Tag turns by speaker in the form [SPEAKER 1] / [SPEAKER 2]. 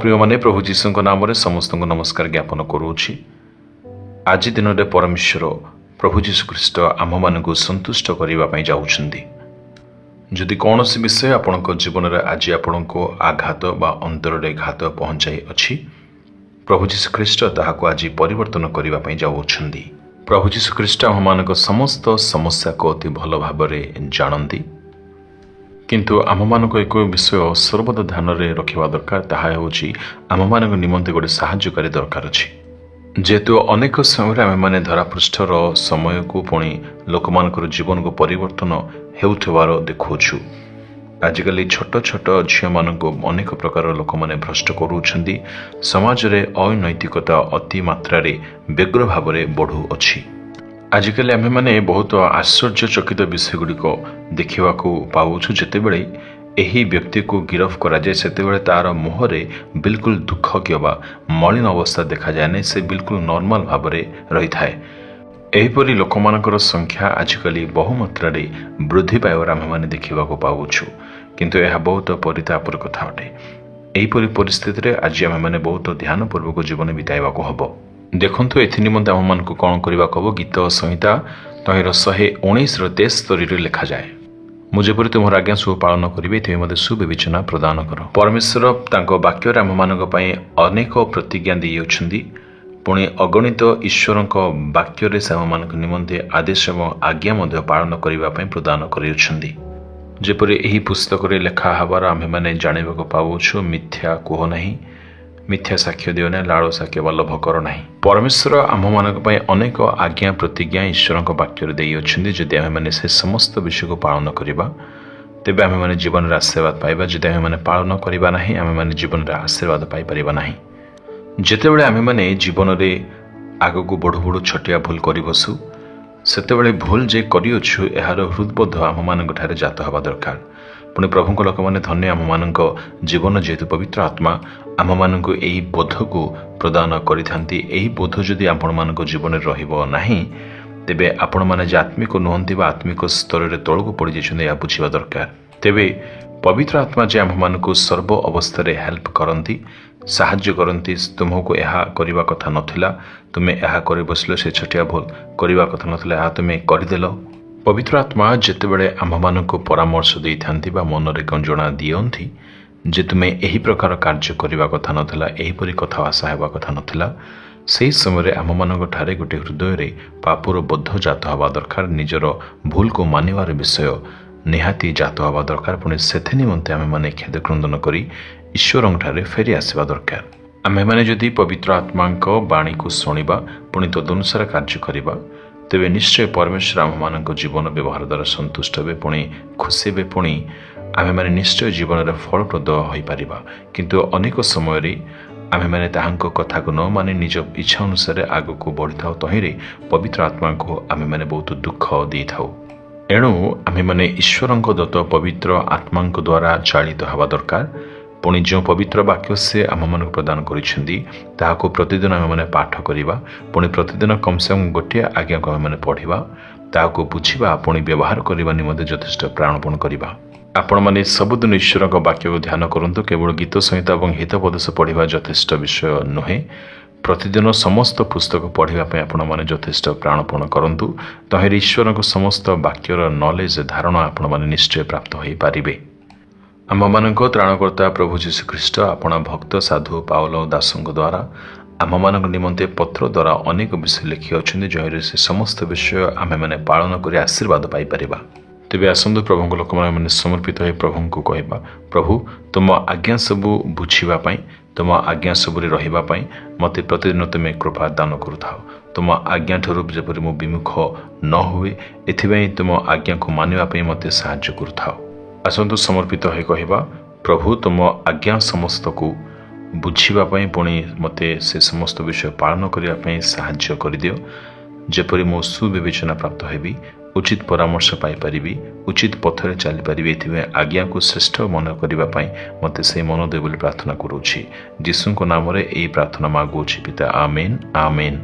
[SPEAKER 1] प्रिय माने प्रभु जीशु नाम समस्त नमस्कार ज्ञापन करुछि। आज दिन में परमेश्वर प्रभु जीशु ख्रीष्ट आम मान संतुष्ट करने जाउछंदी। जदि कौन सी विषय आपण जीवन में आज आपण को आघात बा अंतरे घात पहुंचाई अछि, प्रभु जीशु ख्रीष्ट ताहाको आज परिवर्तन करने जाउछंदी। प्रभु जीशु ख्रीष्ट आम मान समस्त समस्या को अति भल भाव जानती, किंतु आम मान एक विषय सर्वदा ध्यान में रखा दरकार, ताहा होची आम मान निमंते गोटे साहाय्यकारी दरकार अछि। जेहेतु अनेक समय आम मैंने धरापृष्ठर समय को पुणी लोक मानकर जीवन को परिवर्तन हेउथिबार देखुछु। आजिकल छोट छोट झील मानक अनेक प्रकार लोक मैंने भ्रष्ट करुछंदी। समाज रे अनैतिकता अति मात्रा रे व्यग्र भाव में बढ़ु अछि। आजिकल आम मैंने बहुत आश्चर्यचकित विषय गुड़िक देखा पाऊछु। जितेबले यही व्यक्ति को गिरफ करा जाए सेतेबले तार मुहरे बिल्कुल दुखक बा मलिन अवस्था देखा जाए नहीं, से बिल्कुल नॉर्मल भाव में रही थाए। एहीपरि लोकमानकर संख्या आजिकल बहुमात्रा रे वृद्धि पाइबार आम मैंने देखा पाऊछु, किंतु यह बहुत परितापर कथा अटे। एहीपरि परिस्थिति रे आज आम मैंने बहुत ध्यानपूर्वक जीवन बिताइबा हब। देखंतु एथि निमंते आम मान को कौन करबा हब, गीत संहिता तहिर 119 लिखा जाए, मुझेपरि तुमर आज्ञा सब पालन करेंगे ते मते सुविवेचना प्रदान कर। परमेश्वर तांको वाक्य आम मानक पई अनेक प्रतिज्ञा देइछंदी, पुणी अगणित ईश्वर वाक्य से आम मानक निमंते आदेश और आज्ञा मध्य पालन करने प्रदान करिछंदी। जेपरि एही पुस्तक रे लेखा हबार आम मैंने जानिबाको पाउछु, मिथ्या कह नहीं, मिथ्या साक्ष्य दियो ना, लाड़ साक्ष्य वा लोभ कर नहीं। परमेश्वर आम मानक पई अनेक आज्ञा प्रतिज्ञा ईश्वर वाक्य देइछंदी। जदि आम मैंने से समस्त विषय को पालन करिबा तेबे आम मैंने जीवन रे आशीर्वाद पाइबा। जदि आम मैंने पालन करिबा नहीं, आम मैंने जीवन रे आशीर्वाद पाई परिबा नहीं। जेतेबेले आम मैंने जीवन रे आगो को बढ़ु बढ़ु छटिया भूल करि बसु, सेतेबेले भूल जे करिअछु एहार हृदबोध आम मानक ठारे जात हवा दरकार। पुणी प्रभु लोक मैंने धन्य आम मान जीवन जेहेतु पवित्र आत्मा आम मान यही बोध को प्रदान करिथांती। एही बोध जदि आपण मान जीवन रहिबो नाही, तेबे आपण माने जे आत्मिक नुहंती बा आत्मिक स्तर रे तळको पड़ी जाइछन्ते या बुझिबा दरकार। तेबे पवित्र आत्मा जे आम मान सर्व अवस्था रे हेल्प करंती, साहाय्य करंती। तुमको यह करबा कथा नथिला, तुमे यह करि बसलो, से छटिया भूल करबा कथा नथिला, यह तुमे करिदेलो। पवित्र आत्मा जेतेबेले आम मान परामर्श देइथांती बा मन रे गंजना दियंती जे तुमे एही प्रकार कार्य करबा कथा नथिला, एहीपरि कथा आशा हेबा कथा नथिला, से समय आम मान ठारे गोटे हृदय रे पापर बोध जात हवा दरकार। निजर भूल को मानिवार विषय निहाती जात हवा दरकार। पुणी सेथे निमंते आम मैंने खेद क्रंदन करी ईश्वर ठारे फेरी आसवा दरकार। आम मैंने जदि पवित्र आत्मा बाणी को शुणा पुणी तदनुसार कार्य करवा, तेबे निश्चय परमेश्वर आम मान जीवन व्यवहार द्वारा संतुष्ट हे, पुणी खुशी हे, पुणी आम मैंने निश्चय जीवन में फलप्रद हो पार। किंतु अनेक समय आम मैंने ताहांको कथा को न मानि निज इच्छा अनुसार आग को बढ़ी था, तहिरे पवित्र आत्मा को आम मैंने बहुत दुख दे था। एणु आम मैंने ईश्वर दत्त पवित्र आत्मा द्वारा चालित हवा दरकार। पुणी जो पवित्र वाक्य से आम मान प्रदान करिसेंती ताहाको प्रतिदिन आम मैंने पाठ करवा, पुणी प्रतिदिन कम से कम गोटे आज्ञा को आम मैंने पढ़ा, ताहाको बुझिबा, पुणी व्यवहार करने निमंते यथेष्ट प्राणपण करवा। आपण माने सबुदिन ईश्वर वाक्य को ध्यान करंतु। केवल गीत संहिता और हितोपदेश पढ़ा यथेष्ट विषय नुहे, प्रतिदिन समस्त पुस्तक पढ़ापी आपण मैंने यथेष्ट प्राणपण करंतु। तहिरे ईश्वर को समस्त वाक्यर नॉलेज धारणा आपण मैंने निश्चय प्राप्त हो पारिबे। आम मान त्राणकर्ता प्रभु जीशु ख्रीष्ट आपण भक्त साधु पाउल दासों द्वारा आम मान निमंते पत्र द्वारा अनेक विषय लिखि अच्छे, जहाँ से समस्त विषय आम मैंने पालन कर आशीर्वाद पाई परिबा। तेबे आसंतु प्रभु लोक मैंने समर्पित हो प्रभु को कहबा, प्रभु तुम आज्ञा सबू बुझापी, तुम आज्ञा सबुरे रही मत प्रतिदिन तुम्हें कृपा दान करुथाओ। तुम आज्ञा ठूँ जपरी मो विमुख न हुए, एथिपाई तुम आज्ञा को मानिबा मत साहाय्य करुथाओ। आसंतु समर्पित हो कहबा, प्रभु तुम आज्ञा समस्त को बुझापी पुणी मत से समस्त विषय पालन करने साहाय्य करदियो, जेपरी मो सुविवेचना प्राप्त हेबी, उचित परामर्श पाई परिबी, उचित पथरे चली पारिबी। एथिबे आज्ञा को श्रेष्ठ मन करने मत से मन दे बोली प्रार्थना करुछि। जीसुको नाम रे एही प्रार्थना मागुछि पिता, आमेन आमेन।